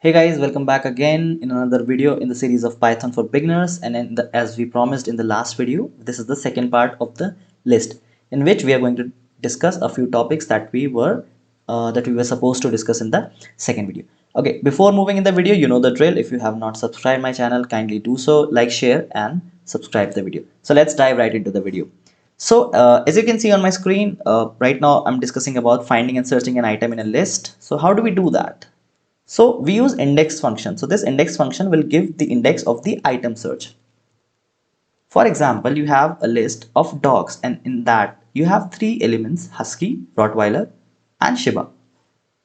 Hey guys, welcome back again in another video in the series of Python for beginners. And as we promised in the last video, this is the second part of the list in which we are going to discuss a few topics that we were supposed to discuss in the second video. Okay, before moving in the video, you know the drill. If you have not subscribed my channel, kindly do so, like, share, and subscribe the video. So let's dive right into the video. So as you can see on my screen, right now I'm discussing about finding and searching an item in a list. So how do we do that? So we use index function. So this index function will give the index of the item search. For example, you have a list of dogs and in that you have three elements: Husky, Rottweiler, and Shiba.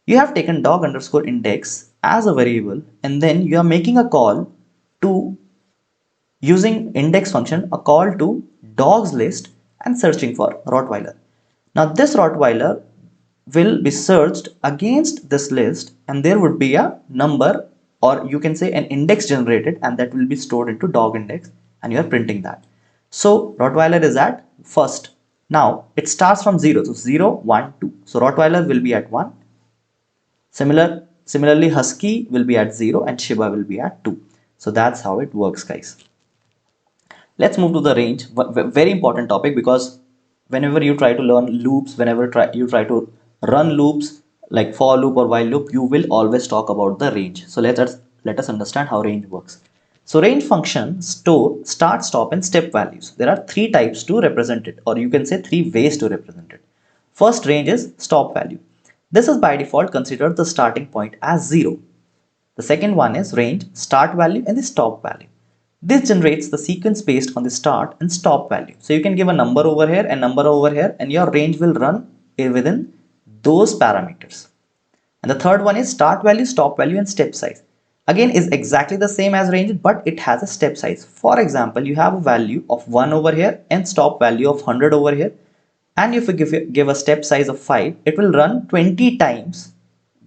You have taken dog underscore index as a variable and then you are making a call to using index function, a call to dogs list and searching for Rottweiler. Now this Rottweiler will be searched against this list and there would be a number, or you can say an index generated, and that will be stored into dog index and you are printing that. So Rottweiler is at first. Now it starts from 0. So 0, 1, 2. So Rottweiler will be at 1. Similarly, Husky will be at 0 and Shiba will be at 2. So that's how it works, guys. Let's move to the range. Very important topic, because whenever you try to learn loops, whenever you try to run loops like for loop or while loop, you will always talk about the range. So let us understand how range works. So range function store start, stop, and step values. There are three types to represent it, or you can say three ways to represent it. First range is stop value. This is by default considered the starting point as 0. The second one is range start value and the stop value. This generates the sequence based on the start and stop value. So you can give a number over here and number over here, and your range will run within those parameters. And the third one is start value, stop value, and step size. Again, is exactly the same as range, but it has a step size. For example, you have a value of 1 over here and stop value of 100 over here. And if you give a step size of 5, it will run 20 times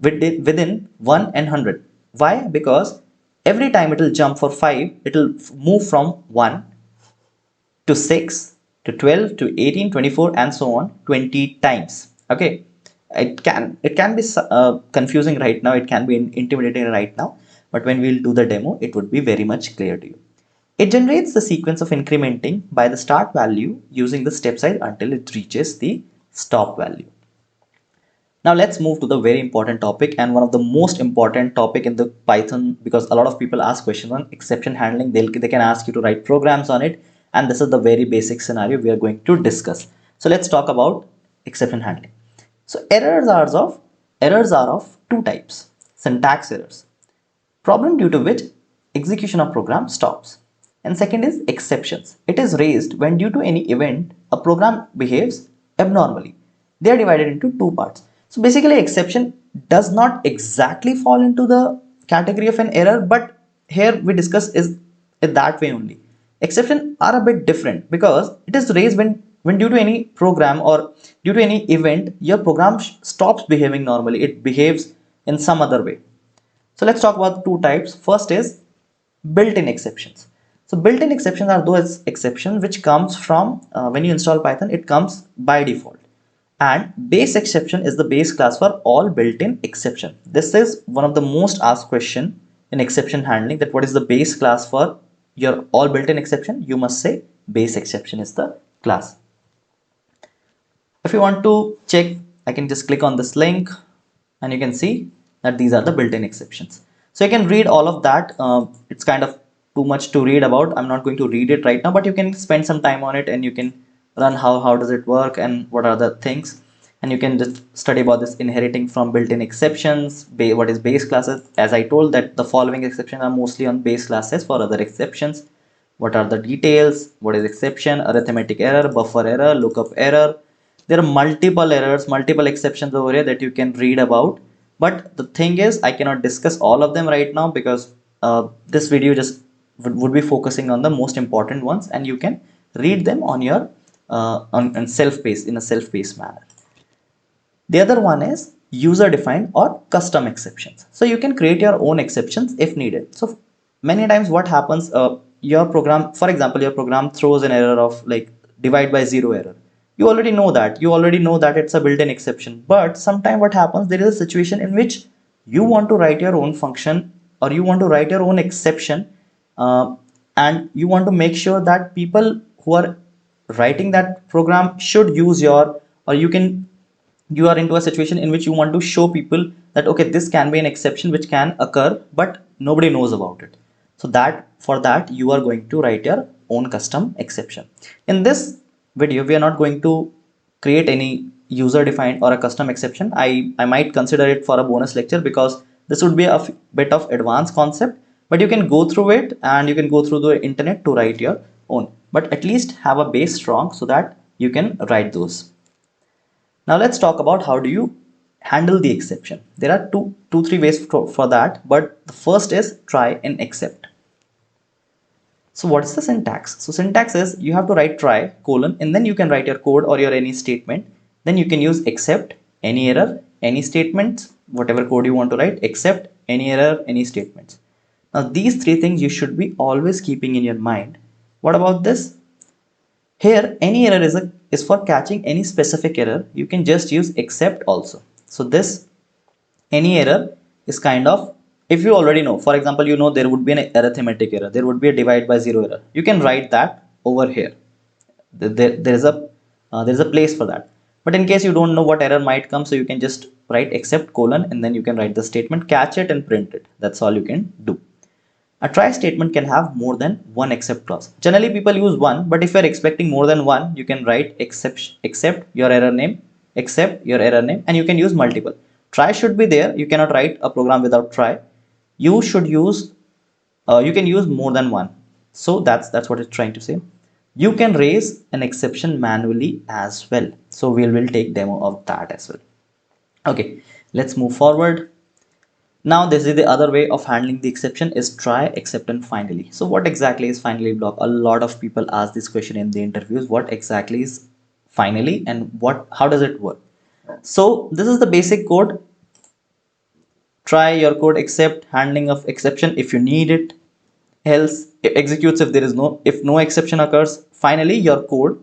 within 1 and 100. Why? Because every time it will jump for 5, it will move from 1 to 6 to 12 to 18, 24, and so on 20 times. Okay, it can be confusing right now, it can be intimidating right now, but when we'll do the demo, it would be very much clear to you. It generates the sequence of incrementing by the start value using the step size until it reaches the stop value. Now let's move to the very important topic, and one of the most important topic in the Python, because a lot of people ask questions on exception handling. They can ask you to write programs on it, and this is the very basic scenario we are going to discuss. So let's talk about exception handling. So errors are of two types: syntax errors, problem due to which execution of program stops, and second is exceptions. It is raised when due to any event a program behaves abnormally. They are divided into two parts. So basically exception does not exactly fall into the category of an error, but here we discuss is it that way only. Exception are a bit different because it is raised when due to any program or due to any event your program stops behaving normally, it behaves in some other way. So let's talk about two types. First is built-in exceptions. So built-in exceptions are those exceptions which comes from when you install Python, it comes by default. And base exception is the base class for all built-in exception. This is one of the most asked question in exception handling, that what is the base class for your all built-in exception? You must say base exception is the class. If you want to check, I can just click on this link and you can see that these are the built-in exceptions. So you can read all of that. It's kind of too much to read about. I'm not going to read it right now, but you can spend some time on it and you can run how does it work and what are the things, and you can just study about this inheriting from built-in exceptions, what is base classes. As I told that the following exceptions are mostly on base classes. For other exceptions, what are the details, what is exception, arithmetic error, buffer error, lookup error. There are multiple errors, multiple exceptions over here that you can read about, but the thing is I cannot discuss all of them right now because this video just would be focusing on the most important ones, and you can read them on your on self-paced, in a self-paced manner. The other one is user defined or custom exceptions. So you can create your own exceptions if needed. So many times what happens, your program, for example, your program throws an error of like divide by 0 error. You already know that it's a built-in exception, but sometime what happens, there is a situation in which you want to write your own function or you want to write your own exception, uh, and you want to make sure that people who are writing that program should use your, or you are into a situation in which you want to show people that okay, this can be an exception which can occur but nobody knows about it. So that for that you are going to write your own custom exception. In this video we are not going to create any user defined or a custom exception. I might consider it for a bonus lecture because this would be a bit of advanced concept, but you can go through it and you can go through the internet to write your own, but at least have a base strong so that you can write those. Now let's talk about how do you handle the exception. There are three ways for that, but the first is try and accept. So what is the syntax? So syntax is you have to write try colon and then you can write your code or your any statement. Then you can use except, any error, any statements, whatever code you want to write, except, any error, any statements. Now these three things you should be always keeping in your mind. What about this? Here, any error is for catching any specific error. You can just use except also. So this any error is kind of, if you already know, for example, you know there would be an arithmetic error, there would be a divide by zero error. You can write that over here. There is a place for that. But in case you don't know what error might come, so you can just write except colon and then you can write the statement, catch it and print it. That's all you can do. A try statement can have more than one except clause. Generally, people use one, but if you're expecting more than one, you can write except your error name, except your error name, and you can use multiple. Try should be there. You cannot write a program without try. You should use, you can use more than one. So that's what it's trying to say. You can raise an exception manually as well. So we'll take demo of that as well. Okay, let's move forward. Now this is the other way of handling the exception is try, accept and finally. So what exactly is finally block? A lot of people ask this question in the interviews. What exactly is finally and how does it work? So this is the basic code. Try your code, accept, handling of exception if you need it, else it executes if there is if no exception occurs. Finally your code,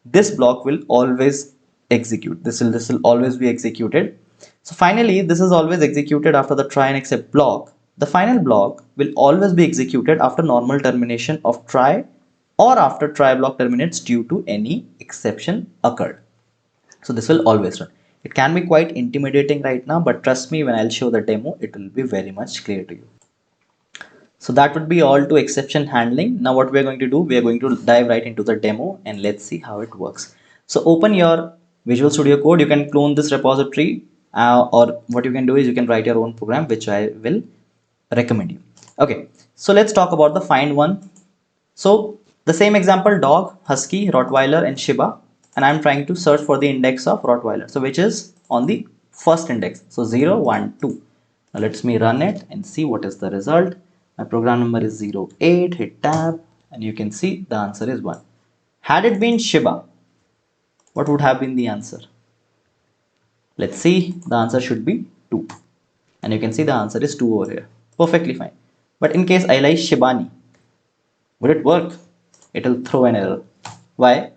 this block will always execute. This will always be executed. So finally this is always executed after the try and accept block. The final block will always be executed after normal termination of try or after try block terminates due to any exception occurred. So this will always run. It can be quite intimidating right now, but trust me, when I'll show the demo it will be very much clear to you. So that would be all to exception handling. Now what we're going to do, we are going to dive right into the demo and let's see how it works. So open your Visual Studio Code. You can clone this repository or what you can do is you can write your own program, which I will recommend you. Okay, so let's talk about the find one. So the same example, dog, husky, Rottweiler and Shiba, and I'm trying to search for the index of Rottweiler. So which is on the first index. So 0, 1, 2. Now let's me run it and see what is the result. My program number is 08, hit tab, and you can see the answer is 1. Had it been Shiba, what would have been the answer? Let's see, the answer should be 2. And you can see the answer is 2 over here. Perfectly fine. But in case I like Shibani, would it work? It will throw an error. Why?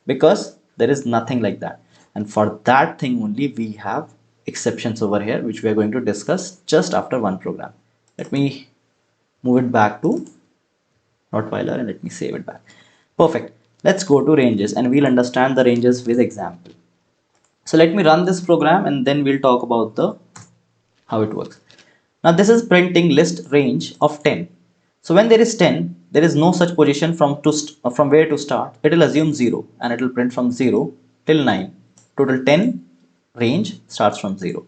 Because there is nothing like that. And for that thing only we have exceptions over here, which we are going to discuss just after one program. Let me move it back to Rottweiler and let me save it back. Perfect. Let's go to ranges and we'll understand the ranges with example. So let me run this program and then we'll talk about the how it works. Now this is printing list range of 10. So when there is 10, there is no such position from where to start. It will assume 0 and it will print from 0 till 9. Total 10 range starts from 0.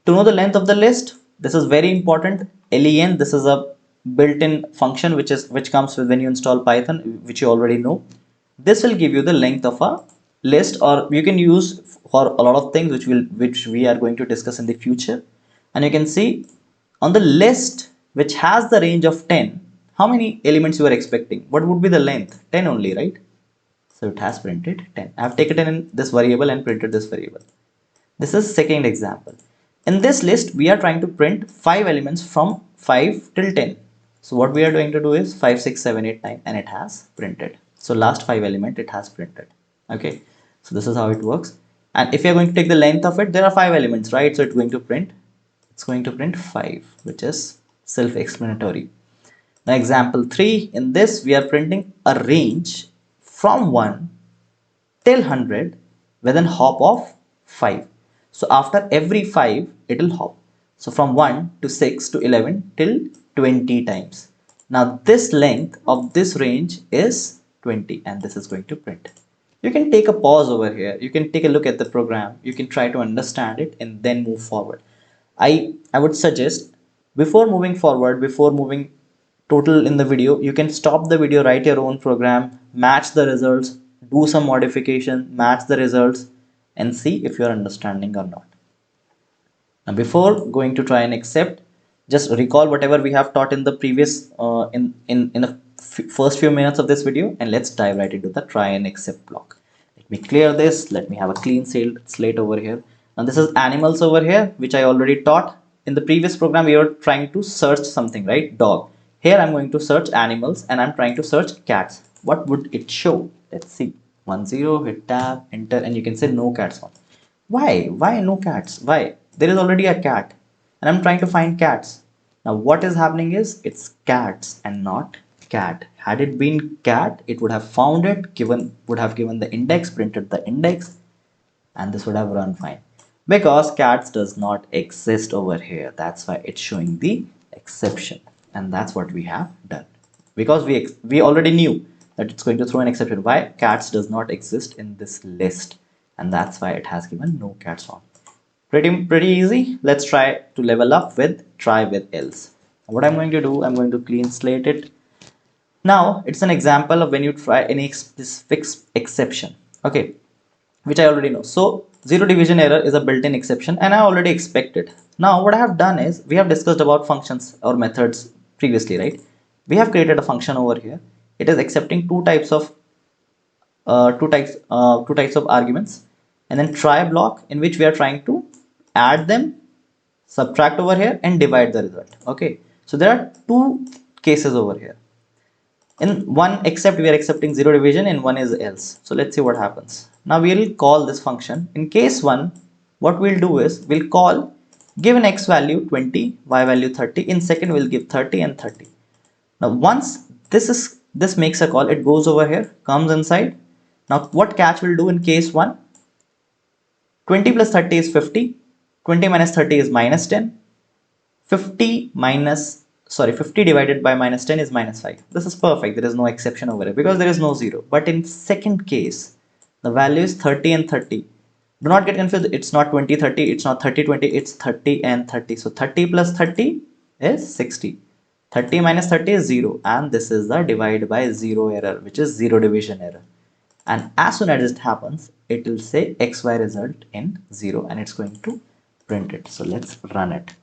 To know the length of the list, this is very important. len, this is a built-in function which comes with when you install Python, which you already know. This will give you the length of a list, or you can use for a lot of things which we are going to discuss in the future. And you can see on the list which has the range of 10, how many elements you are expecting? What would be the length? 10 only, right? So it has printed 10. I have taken it in this variable and printed this variable. This is second example. In this list, we are trying to print 5 elements from 5 till 10. So what we are going to do is 5, 6, 7, 8, 9 and it has printed. So last 5 element it has printed. Okay. So this is how it works. And if you are going to take the length of it, there are 5 elements, right? So it's going to print 5, which is self-explanatory. Now example 3, in this we are printing a range from 1 till 100 with an hop of 5. So after every 5 it will hop. So from 1 to 6 to 11 till 20 times. Now this length of this range is 20 and this is going to print. You can take a pause over here. You can take a look at the program. You can try to understand it and then move forward. I would suggest before moving forward, before moving total in the video, you can stop the video, write your own program, match the results, do some modification, match the results, and see if you're understanding or not. Now before going to try and accept, just recall whatever we have taught in the previous in the first few minutes of this video, and let's dive right into the try and accept block. Let me clear this. Let me have a clean slate over here. And this is animals over here, which I already taught. In the previous program, we were trying to search something, right? Dog. Here I'm going to search animals and I'm trying to search cats. What would it show? Let's see. 10, hit tab, enter, and you can say no cats found. Why no cats? Why? There is already a cat and I'm trying to find cats. Now what is happening is it's cats and not cat. Had it been cat, it would have found it, would have given the index, printed the index, and this would have run fine. Because cats does not exist over here. That's why it's showing the exception. And that's what we have done. Because we already knew that it's going to throw an exception. Why? Cats does not exist in this list. And that's why it has given no cats found. Pretty easy. Let's try to level up with try with else. What I'm going to do, I'm going to clean slate it. Now it's an example of when you try any fixed exception, okay, which I already know. So zero division error is a built-in exception and I already expect it. Now what I have done is we have discussed about functions or methods previously, right? We have created a function over here. It is accepting two types of arguments, and then try block in which we are trying to add them, subtract over here, and divide the result. Okay, so there are two cases over here. In one except we are accepting zero division, and one is else. So let's see what happens. Now we'll call this function. In case one, what we'll do is we'll call given x value 20, y value 30. In second we'll give 30 and 30. Now once this makes a call, it goes over here, comes inside. Now what catch will do in case 1? 20 plus 30 is 50. 20 minus 30 is minus 10. 50 divided by minus 10 is minus 5. This is perfect. There is no exception over here because there is no 0. But in second case, the value is 30 and 30. Do not get confused. It's not 20 30. It's not 30 20. It's 30 and 30. So 30 plus 30 is 60. 30 minus 30 is 0. And this is the divide by 0 error, which is zero division error. And as soon as it happens, it will say XY result in 0 and it's going to print it. So let's run it.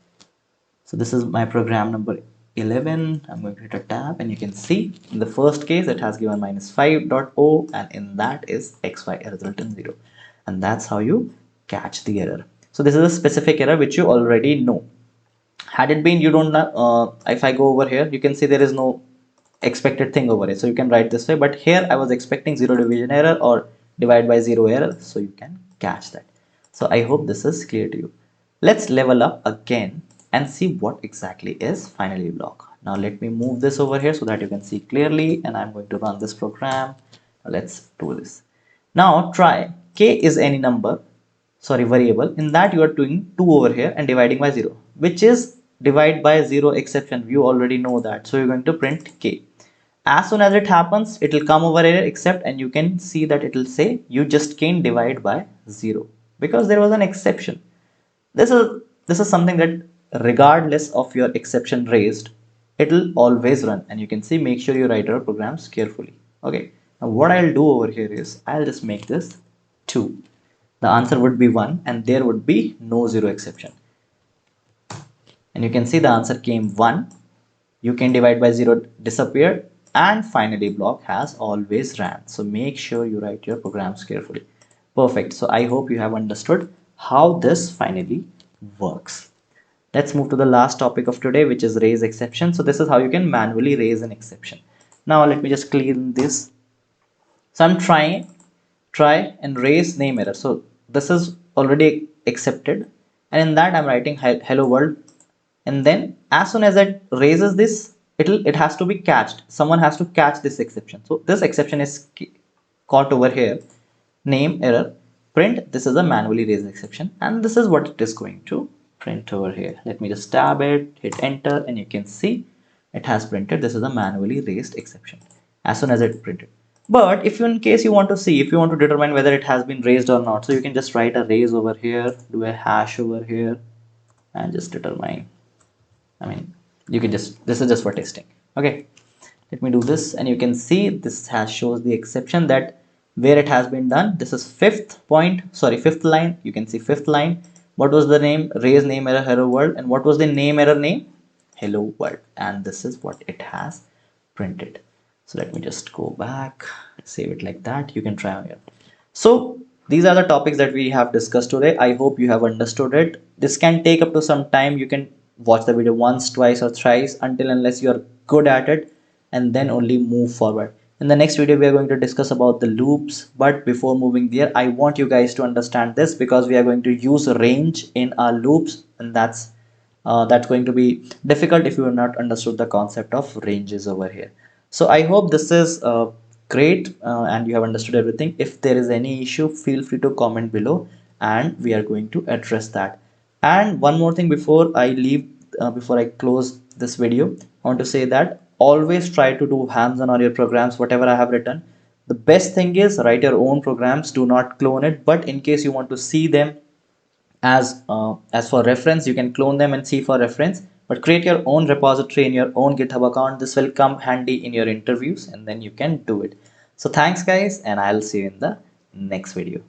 So this is my program number 11. I'm going to hit a tab and you can see in the first case it has given minus 5.0 and in that is XY result in 0. And that's how you catch the error. So this is a specific error which you already know. Had it been you don't know, if I go over here, you can see there is no expected thing over it. So you can write this way, but here I was expecting zero division error or divide by 0 error. So you can catch that. So I hope this is clear to you. Let's level up again and see what exactly is finally block. Now let me move this over here so that you can see clearly, and I'm going to run this program. Let's do this. Now try k is any number, sorry, variable. In that you are doing 2 over here and dividing by 0, which is divide by 0 exception. You already know that. So you're going to print k. As soon as it happens, it will come over here except, and you can see that it will say you just can't divide by 0 because there was an exception. This is something that regardless of your exception raised, it will always run, and you can see, make sure you write your programs carefully. Okay, now what I'll do over here is I'll just make this 2. The answer would be 1 and there would be no 0 exception. And you can see the answer came 1. You can divide by 0 disappeared, and finally block has always ran. So make sure you write your programs carefully. Perfect. So I hope you have understood how this finally works. Let's move to the last topic of today, which is raise exception. So this is how you can manually raise an exception. Now let me just clean this. So I'm try and raise name error. So this is already accepted, and in that I'm writing hello world and then as soon as it raises this, it has to be catched. Someone has to catch this exception. So this exception is caught over here, name error, print. This is a manually raised exception, and this is what it is going to print over here. Let me just tab it, hit enter, and you can see it has printed. This is a manually raised exception as soon as it printed. But if you, in case you want to see, if you want to determine whether it has been raised or not, so you can just write a raise over here, do a hash over here, and just determine. I mean, you can just, this is just for testing. Okay, let me do this, and you can see this has shows the exception that where it has been done. This is fifth line. You can see fifth line. What was the name? Raise name error hello world. And what was the name error name? Hello world. And this is what it has printed. So let me just go back, save it like that. You can try on here. So these are the topics that we have discussed today. I hope you have understood it. This can take up to some time. You can watch the video once, twice, or thrice until unless you are good at it, and then only move forward. In the next video, we are going to discuss about the loops. But before moving there, I want you guys to understand this, because we are going to use range in our loops, and that's going to be difficult if you have not understood the concept of ranges over here. So I hope this is great, and you have understood everything. If there is any issue, feel free to comment below, and we are going to address that. And one more thing before I leave, before I close this video, I want to say that always try to do hands-on on your programs, whatever I have written. The best thing is write your own programs, do not clone it. But in case you want to see them as for reference, you can clone them and see for reference, but create your own repository in your own GitHub account. This will come handy in your interviews, and then you can do it. So thanks guys, and I'll see you in the next video.